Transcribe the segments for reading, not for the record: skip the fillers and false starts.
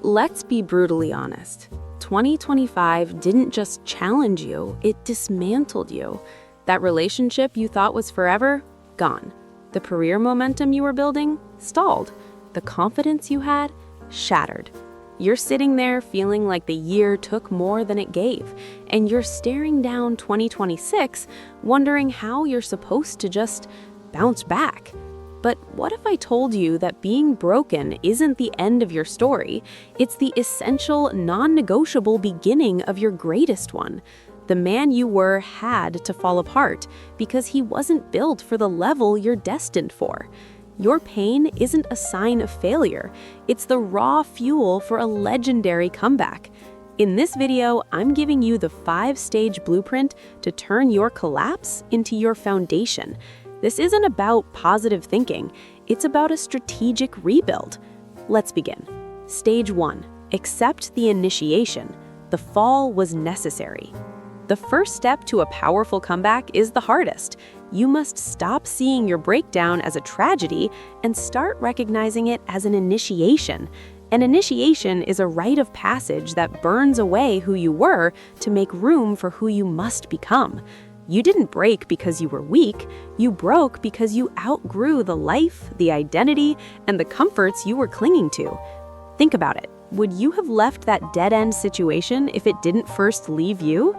Let's be brutally honest. 2025 didn't just challenge you, it dismantled you. That relationship you thought was forever, gone. The career momentum you were building, stalled. The confidence you had, shattered. You're sitting there feeling like the year took more than it gave, and you're staring down 2026, wondering how you're supposed to just bounce back. But what if I told you that being broken isn't the end of your story? It's the essential, non-negotiable beginning of your greatest one. The man you were had to fall apart because he wasn't built for the level you're destined for. Your pain isn't a sign of failure. It's the raw fuel for a legendary comeback. In this video, I'm giving you the 5-stage blueprint to turn your collapse into your foundation. This isn't about positive thinking, it's about a strategic rebuild. Let's begin. Stage 1. Accept the initiation. The fall was necessary. The first step to a powerful comeback is the hardest. You must stop seeing your breakdown as a tragedy and start recognizing it as an initiation. An initiation is a rite of passage that burns away who you were to make room for who you must become. You didn't break because you were weak, you broke because you outgrew the life, the identity, and the comforts you were clinging to. Think about it. Would you have left that dead-end situation if it didn't first leave you?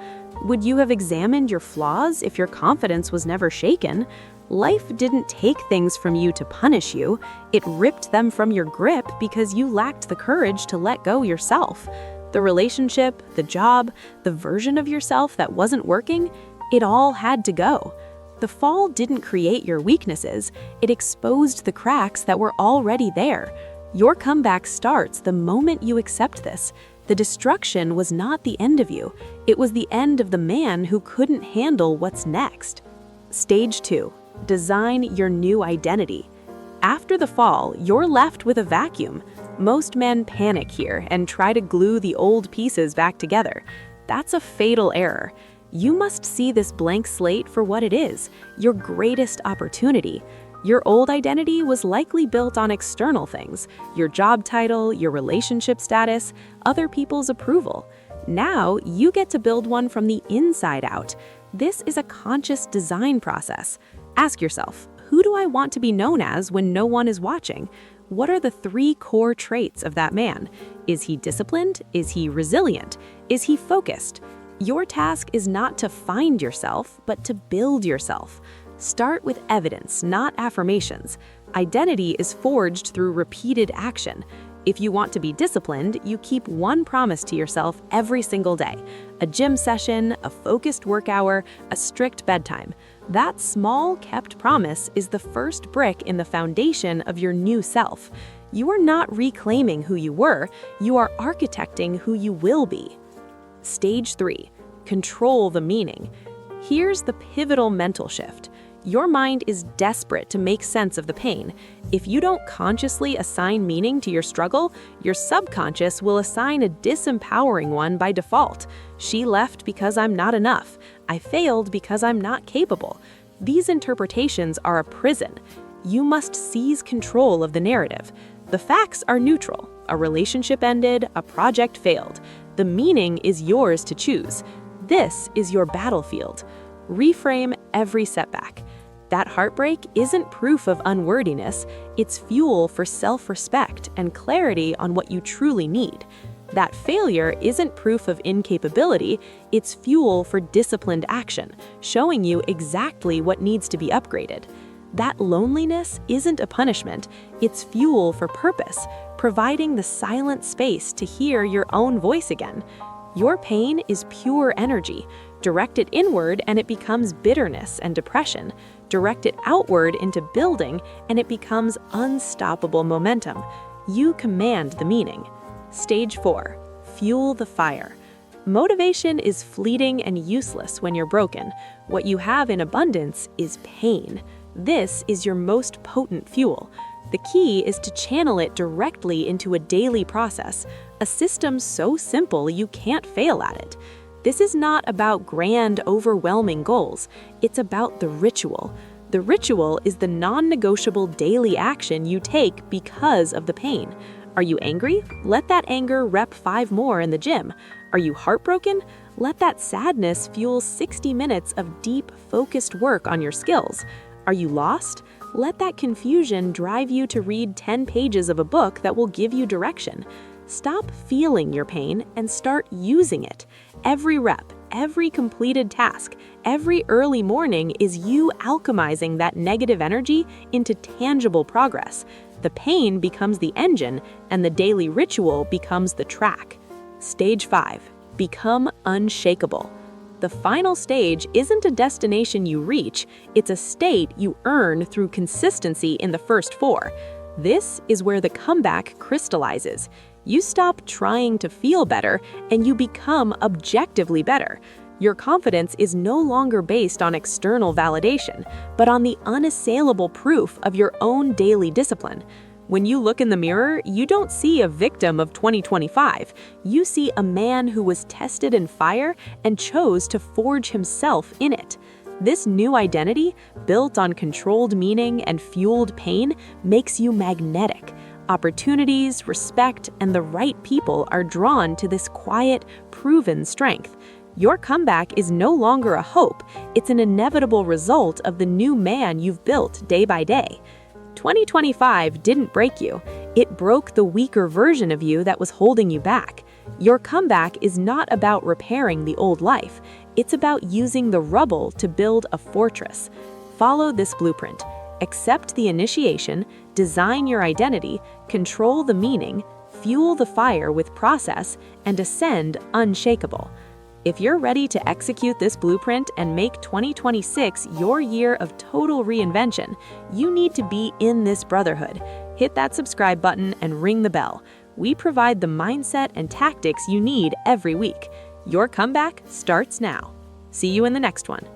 Would you have examined your flaws if your confidence was never shaken? Life didn't take things from you to punish you. It ripped them from your grip because you lacked the courage to let go yourself. The relationship, the job, the version of yourself that wasn't working, it all had to go. The fall didn't create your weaknesses, it exposed the cracks that were already there. Your comeback starts the moment you accept this. The destruction was not the end of you, it was the end of the man who couldn't handle what's next. Stage 2. Design your new identity. After the fall, you're left with a vacuum. Most men panic here and try to glue the old pieces back together. That's a fatal error. You must see this blank slate for what it is, your greatest opportunity. Your old identity was likely built on external things, your job title, your relationship status, other people's approval. Now, you get to build one from the inside out. This is a conscious design process. Ask yourself, who do I want to be known as when no one is watching? What are the 3 core traits of that man? Is he disciplined? Is he resilient? Is he focused? Your task is not to find yourself, but to build yourself. Start with evidence, not affirmations. Identity is forged through repeated action. If you want to be disciplined, you keep one promise to yourself every single day. A gym session, a focused work hour, a strict bedtime. That small, kept promise is the first brick in the foundation of your new self. You are not reclaiming who you were, you are architecting who you will be. Stage 3. Control the meaning. Here's the pivotal mental shift. Your mind is desperate to make sense of the pain. If you don't consciously assign meaning to your struggle, your subconscious will assign a disempowering one by default. She left because I'm not enough. I failed because I'm not capable. These interpretations are a prison. You must seize control of the narrative. The facts are neutral. A relationship ended, a project failed. The meaning is yours to choose. This is your battlefield. Reframe every setback. That heartbreak isn't proof of unworthiness, it's fuel for self-respect and clarity on what you truly need. That failure isn't proof of incapability, it's fuel for disciplined action, showing you exactly what needs to be upgraded. That loneliness isn't a punishment, it's fuel for purpose, providing the silent space to hear your own voice again. Your pain is pure energy. Direct it inward and it becomes bitterness and depression. Direct it outward into building and it becomes unstoppable momentum. You command the meaning. Stage 4. Fuel the fire. Motivation is fleeting and useless when you're broken. What you have in abundance is pain. This is your most potent fuel. The key is to channel it directly into a daily process, a system so simple you can't fail at it. This is not about grand, overwhelming goals. It's about the ritual. The ritual is the non-negotiable daily action you take because of the pain. Are you angry? Let that anger rep 5 more in the gym. Are you heartbroken? Let that sadness fuel 60 minutes of deep, focused work on your skills. Are you lost? Let that confusion drive you to read 10 pages of a book that will give you direction. Stop feeling your pain and start using it. Every rep, every completed task, every early morning is you alchemizing that negative energy into tangible progress. The pain becomes the engine, and the daily ritual becomes the track. Stage 5. Become unshakable. The final stage isn't a destination you reach, it's a state you earn through consistency in the first 4. This is where the comeback crystallizes. You stop trying to feel better, and you become objectively better. Your confidence is no longer based on external validation, but on the unassailable proof of your own daily discipline. When you look in the mirror, you don't see a victim of 2025. You see a man who was tested in fire and chose to forge himself in it. This new identity, built on controlled meaning and fueled pain, makes you magnetic. Opportunities, respect, and the right people are drawn to this quiet, proven strength. Your comeback is no longer a hope, it's an inevitable result of the new man you've built day by day. 2025 didn't break you, it broke the weaker version of you that was holding you back. Your comeback is not about repairing the old life, it's about using the rubble to build a fortress. Follow this blueprint. Accept the initiation, design your identity, control the meaning, fuel the fire with process, and ascend unshakable. If you're ready to execute this blueprint and make 2026 your year of total reinvention, you need to be in this brotherhood. Hit that subscribe button and ring the bell. We provide the mindset and tactics you need every week. Your comeback starts now. See you in the next one.